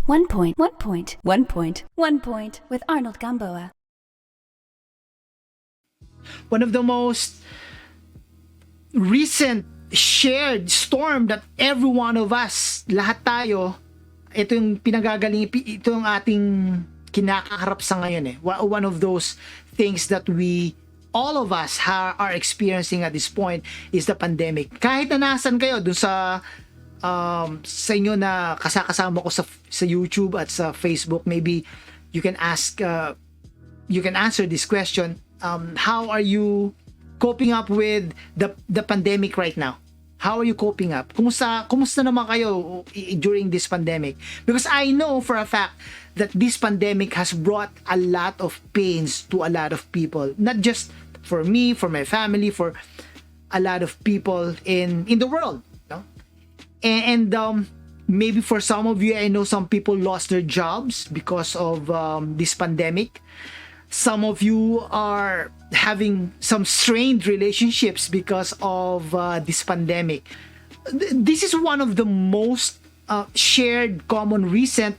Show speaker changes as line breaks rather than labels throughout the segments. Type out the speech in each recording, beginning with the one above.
One point, one point, one point, one point with Arnold Gamboa.
One of the most recent shared storm that every one of us, lahat tayo, ito yung ito yung ating kinakaharap sa ngayon eh. One of those things that all of us are experiencing at this point is the pandemic. Kahit na nasan kayo dun sa inyo na kasama ko sa YouTube at sa Facebook, maybe you can answer this question. How are you coping up with the pandemic right now? How are you coping up? Kumusta naman kayo during this pandemic? Because I know for a fact that this pandemic has brought a lot of pains to a lot of people. Not just for me, for my family, for a lot of people in the world. No? And maybe for some of you, I know some people lost their jobs because of this pandemic. Some of you are having some strained relationships because of this pandemic. This is one of the most shared, common, recent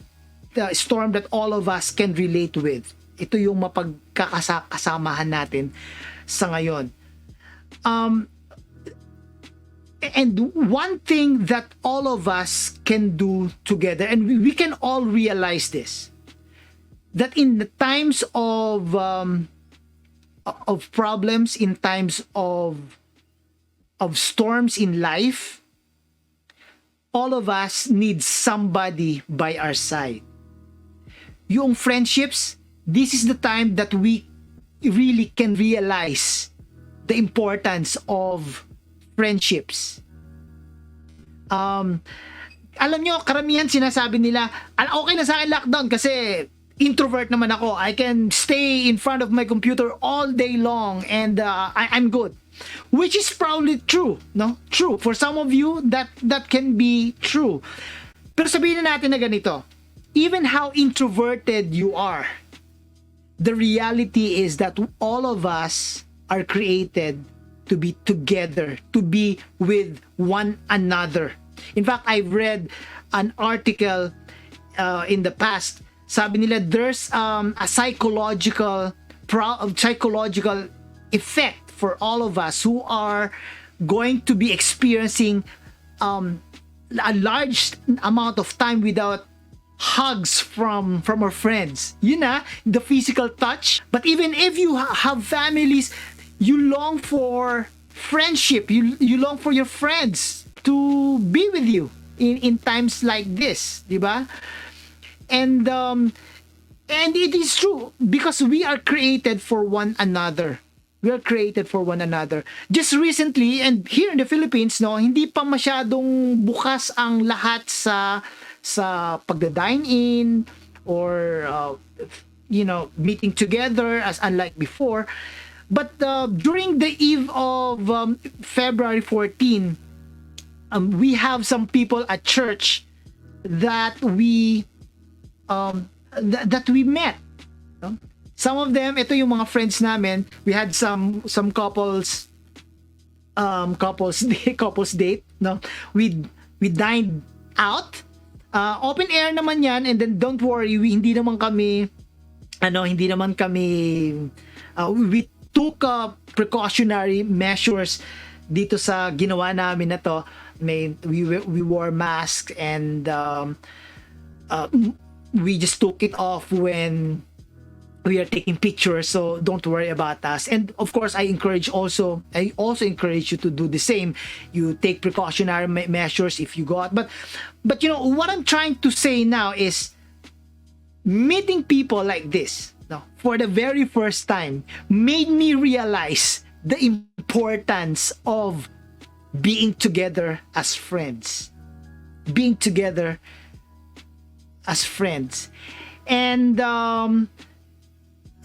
storm that all of us can relate with. Ito yung mapagkakasamahan natin sa ngayon. And one thing that all of us can do together, and we can all realize this, that in the times of problems, in times of storms in life, all of us need somebody by our side. Yung friendships, this is the time that we really can realize the importance of friendships. Alam nyo, karamihan sinasabi nila, okay na sa akin lockdown kasi introvert naman ako. I can stay in front of my computer all day long and I'm good. Which is probably true, no? True. For some of you, that can be true. Pero sabihin na natin na ganito, even how introverted you are, the reality is that all of us are created to be together, to be with one another. In fact, I've read an article in the past. Sabi nila there's a psychological effect for all of us who are going to be experiencing a large amount of time without hugs from our friends. Yun na, the physical touch. But even if you have families, you long for friendship. You long for your friends to be with you in times like this, di ba? And it is true because we are created for one another. We are created for one another. Just recently, and here in the Philippines, no, hindi pa masyadong bukas ang lahat sa pagda-dine in or meeting together as unlike before. But during the eve of February 14, we have some people at church that we met. No? Some of them, ito yung mga friends namin. We had some couples date. No, we dined out. Open air naman yan, and then don't worry, hindi naman kami we took precautionary measures dito sa ginawa namin na to. We wore masks and we just took it off when we are taking pictures, so don't worry about us. And of course, I also encourage you to do the same. You take precautionary measures if you got. But what I'm trying to say now is meeting people like this, no, for the very first time made me realize the importance of being together as friends. Being together as friends. And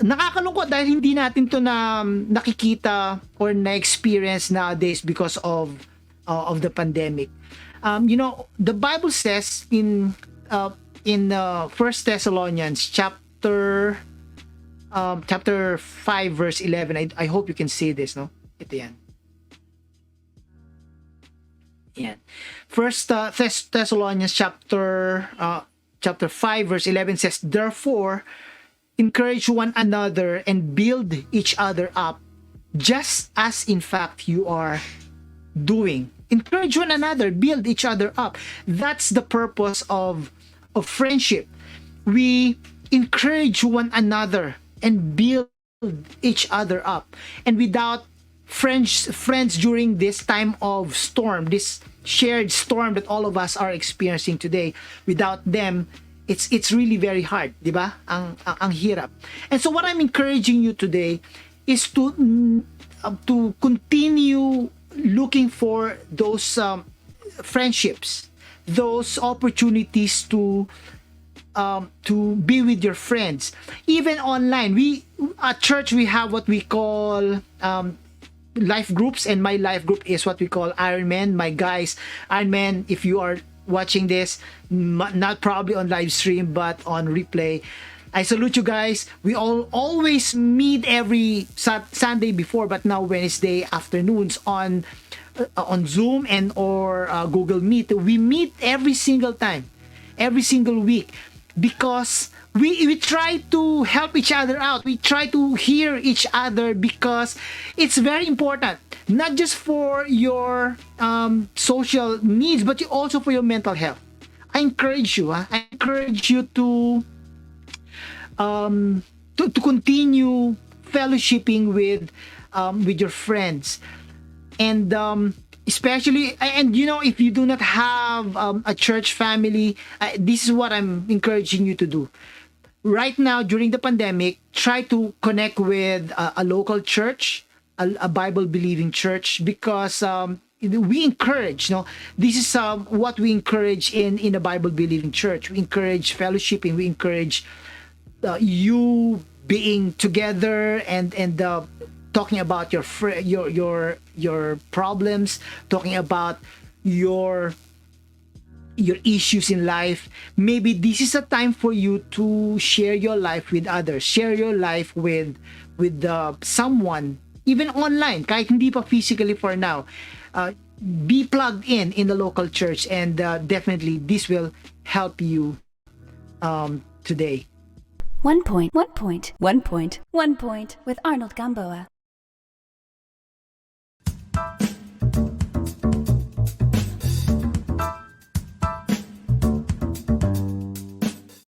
nakakalungkot dahil hindi natin to na nakikita or na-experience nowadays because of the pandemic. The Bible says in 1 Thessalonians chapter 5 verse 11. I hope you can see this, no? Ito yan. Yan. 1 Thessalonians chapter chapter 5 verse 11 says, therefore, encourage one another and build each other up, just as in fact you are doing. Encourage one another, build each other up. That's the purpose of friendship. We encourage one another and build each other up. And without friends during this time of storm, this shared storm that all of us are experiencing today, without them, it's really very hard, di ba? Ang hirap. And so what I'm encouraging you today is to continue looking for those friendships, those opportunities to be with your friends, even online. We at church, we have what we call life groups, and my life group is what we call Iron Man. My guys, Iron Man, if you are watching this, not probably on live stream but on replay, I salute you guys. We all always meet every Sunday before, but now Wednesday afternoons on Zoom and or Google Meet. We meet every single time, every single week, because we try to help each other out. We try to hear each other, because it's very important, not just for your social needs, but also for your mental health. I encourage you. I encourage you to continue fellowshipping with your friends, and especially, and if you do not have a church family, this is what I'm encouraging you to do. Right now, during the pandemic, try to connect with a local church, a Bible believing church, because we encourage, this is what we encourage in a Bible believing church. We encourage fellowshipping. We encourage you being together and talking about your problems, talking about your issues in life. Maybe this is a time for you to share your life with others, share your life with someone, even online, kahit hindi pa physically for now. Be plugged in the local church, and definitely this will help you today.
1 point with Arnold Gamboa.